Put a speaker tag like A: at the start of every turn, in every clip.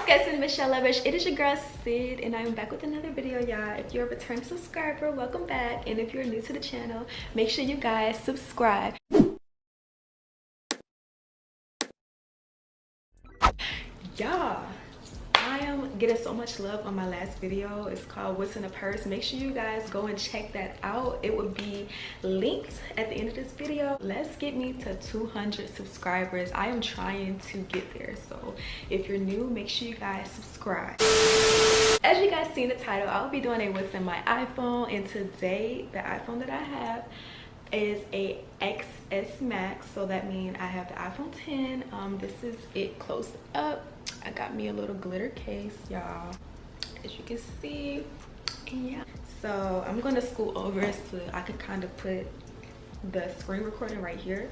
A: Guys, Michelle Levish. It is your girl Sid, and I am back with another video, y'all. If you're a return subscriber, welcome back, and if you're new to the channel, make sure you guys subscribe. Y'all, I am getting so much love on my last video. It's called What's in a Purse. Make sure you guys go and check that out. It will be linked at the end of this video. Let's get me to 200 subscribers. I am trying to get there, so if you're new, make sure you guys subscribe. As you guys see in the title, I'll be doing a What's in my iPhone, and today the iPhone that I have is a XS Max, so that means I have the iPhone 10. This is it close up. I got me a little glitter case, y'all, as you can see. And yeah, so I'm gonna scoot over so I can kind of put the screen recording right here.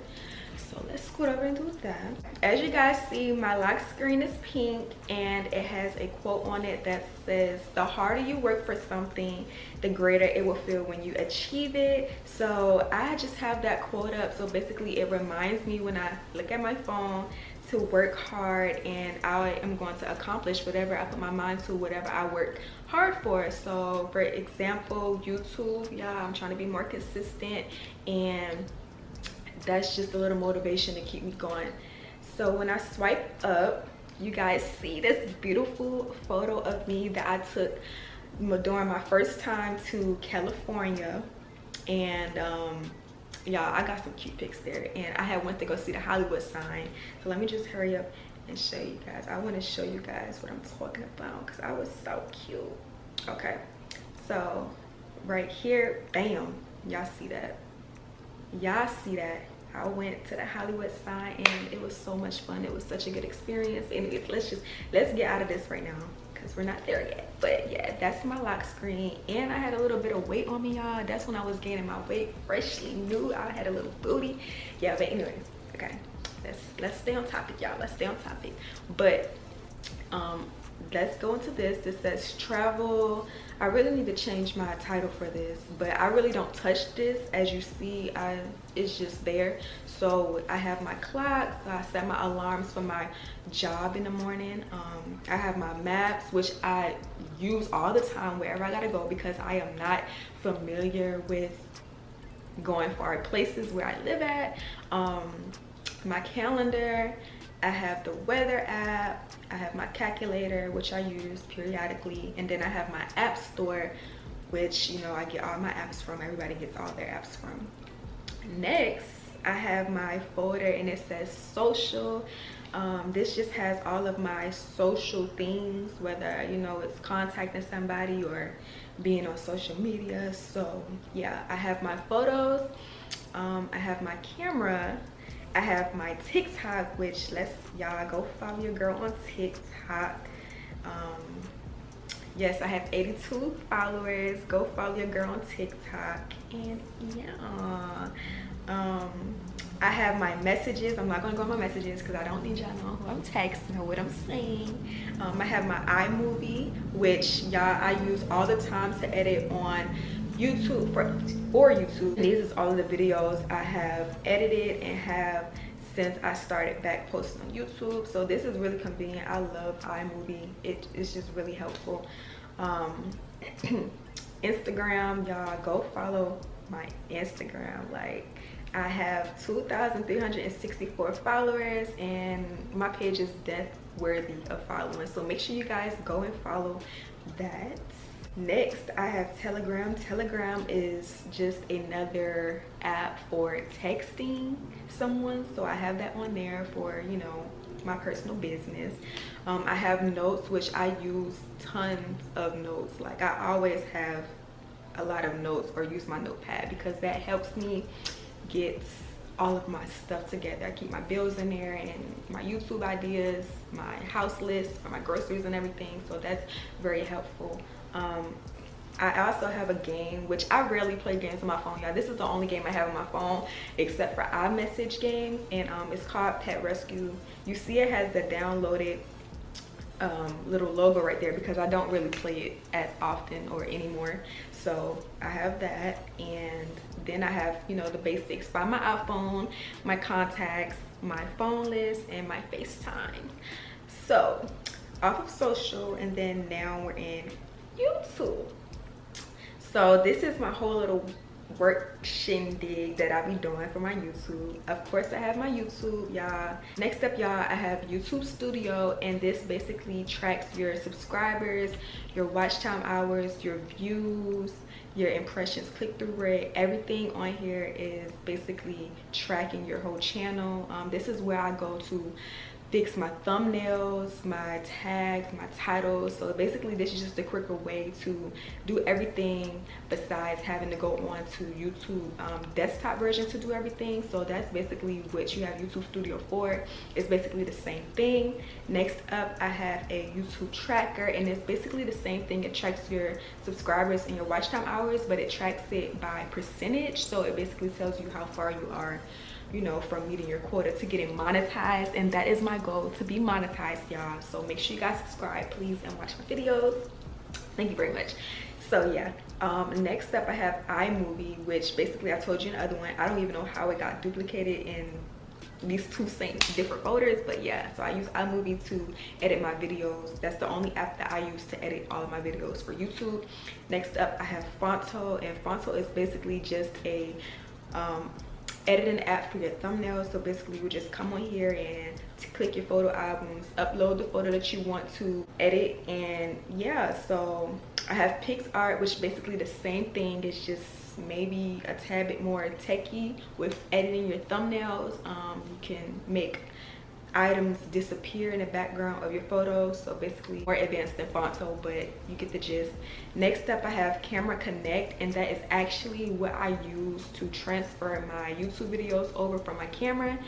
A: So let's scoot over and do that. As you guys see, my lock screen is pink, and it has a quote on it that says, "The harder you work for something, the greater it will feel when you achieve it." So I just have that quote up, so basically it reminds me when I look at my phone to work hard, and I am going to accomplish whatever I put my mind to, whatever I work hard for. So for example, YouTube, yeah, I'm trying to be more consistent, and that's just a little motivation to keep me going. So when I swipe up, you guys see this beautiful photo of me that I took during my first time to California. And y'all, I got some cute pics there, and I had went to go see the Hollywood sign. So let me just hurry up and show you guys. I want to show you guys what I'm talking about because I was so cute. Okay, so right here, bam, y'all see that? Y'all see that? I went to the Hollywood sign, and it was so much fun. It was such a good experience. Anyways, let's get out of this right now because we're not there yet. But yeah, that's my lock screen, and I had a little bit of weight on me, y'all. That's when I was gaining my weight, freshly new. I had a little booty. Yeah, but anyways, okay, let's stay on topic, y'all. Let's stay on topic. But let's go into this. This says travel. I really need to change my title for this, but I really don't touch this. As you see, it's just there. So I have my clock. So I set my alarms for my job in the morning. I have my maps, which I use all the time wherever I gotta go because I am not familiar with going far places where I live at. My calendar. I have the weather app, I have my calculator, which I use periodically, and then I have my app store, which, you know, I get all my apps from. Everybody gets all their apps from. Next, I have my folder, and it says social. This just has all of my social things, whether, you know, it's contacting somebody or being on social media. So yeah, I have my photos, I have my camera, I have my TikTok, which y'all go follow your girl on TikTok. Yes, I have 82 followers. Go follow your girl on TikTok. And yeah, I have my messages. I'm not gonna go on my messages because I don't need y'all know who I'm texting or what I'm saying. I have my iMovie, which y'all I use all the time to edit on YouTube for YouTube. These is all of the videos I have edited and have since I started back posting on YouTube. So this is really convenient. I love iMovie. It's just really helpful. Instagram, y'all go follow my Instagram. Like, I have 2,364 followers, and my page is death worthy of following. So make sure you guys go and follow that. Next, I have Telegram. Telegram is just another app for texting someone. So I have that on there for, you know, my personal business. I have notes, which I use tons of notes. Like, I always have a lot of notes or use my notepad because that helps me get all of my stuff together. I keep my bills in there and my YouTube ideas, my house list for my groceries and everything. So that's very helpful. I also have a game, which I rarely play games on my phone, y'all. This is the only game I have on my phone except for iMessage games, and it's called Pet Rescue. You see it has the downloaded little logo right there because I don't really play it as often or anymore. So I have that, and then I have, you know, the basics by my iPhone, my contacts, my phone list, and my FaceTime. So off of social, and then now we're in YouTube. So this is my whole little work shindig that I be doing for my YouTube. Of course I have my YouTube, y'all. Next up, y'all, I have YouTube Studio, and this basically tracks your subscribers, your watch time hours, your views, your impressions, click-through rate. Everything on here is basically tracking your whole channel. This is where I go to fix my thumbnails, my tags, my titles. So basically this is just a quicker way to do everything besides having to go on to YouTube desktop version to do everything. So that's basically what you have YouTube Studio for. It's basically the same thing. Next up, I have a YouTube tracker, and it's basically the same thing. It tracks your subscribers and your watch time hours, but it tracks it by percentage. So it basically tells you how far you are, you know, from meeting your quota to getting monetized, and that is my goal, to be monetized, y'all. So make sure you guys subscribe, please, and watch my videos. Thank you very much. So yeah, next up I have Imovie, which basically I told you in the other one, I don't even know how it got duplicated in these two same different folders, but yeah. So I use Imovie to edit my videos. That's the only app that I use to edit all of my videos for YouTube. Next up I have Fonto, and Fonto is basically just a editing app for your thumbnails. So basically you just come on here and click your photo albums, upload the photo that you want to edit, and yeah. So I have PixArt, which is basically the same thing. It's just maybe a tad bit more techie with editing your thumbnails. You can make items disappear in the background of your photos. So basically more advanced than Fonto, but you get the gist. Next up I have Camera Connect, and that is actually what I use to transfer my YouTube videos over from my camera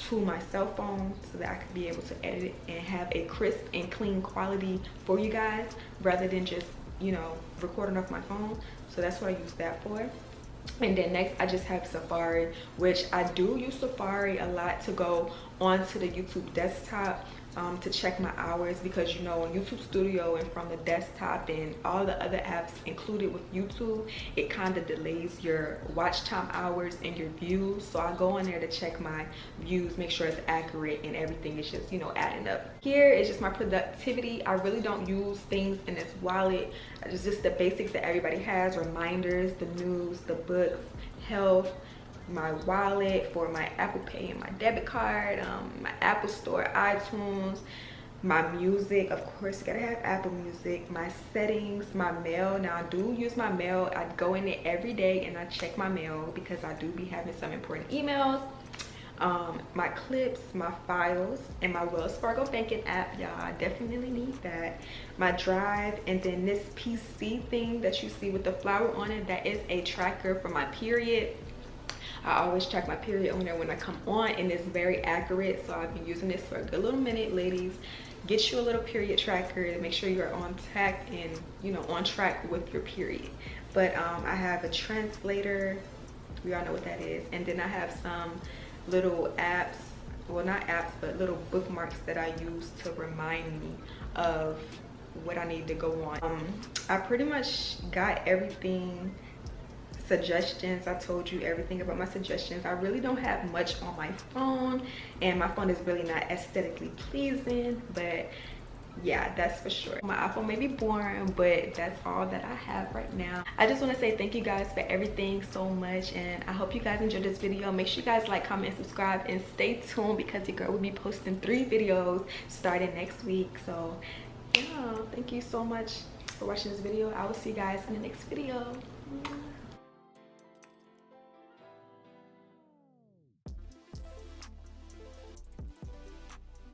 A: to my cell phone, so that I can be able to edit it and have a crisp and clean quality for you guys, rather than just, you know, recording off my phone. So that's what I use that for. And then next I just have Safari, which I do use Safari a lot to go onto the YouTube desktop to check my hours, because you know on YouTube Studio and from the desktop and all the other apps included with YouTube, it kind of delays your watch time hours and your views. So I go in there to check my views, make sure it's accurate and everything is just, you know, adding up. Here is just my productivity. I really don't use things in this wallet. It's just the basics that everybody has: reminders, the news, the books, health, my wallet for my Apple Pay and my debit card, my Apple Store, iTunes, my music, of course you gotta have Apple Music, my settings, my mail. Now I do use my mail. I go in it every day and I check my mail because I do be having some important emails. My clips, my files, and my Wells Fargo banking app, y'all. I definitely need that. My drive, and then this PC thing that you see with the flower on it, that is a tracker for my period. I always track my period on there when I come on, and it's very accurate. So I've been using this for a good little minute. Ladies, get you a little period tracker to make sure you're on track and, you know, on track with your period. But I have a translator, we all know what that is, and then I have some little apps, well not apps, but little bookmarks that I use to remind me of what I need to go on. I pretty much got everything. Suggestions, I told you everything about my suggestions. I really don't have much on my phone, and my phone is really not aesthetically pleasing, but yeah, that's for sure. My iPhone may be boring, but that's all that I have right now. I just want to say thank you guys for everything so much, and I hope you guys enjoyed this video. Make sure you guys like, comment, and subscribe, and stay tuned because your girl will be posting 3 videos starting next week. So yeah, thank you so much for watching this video. I will see you guys in the next video.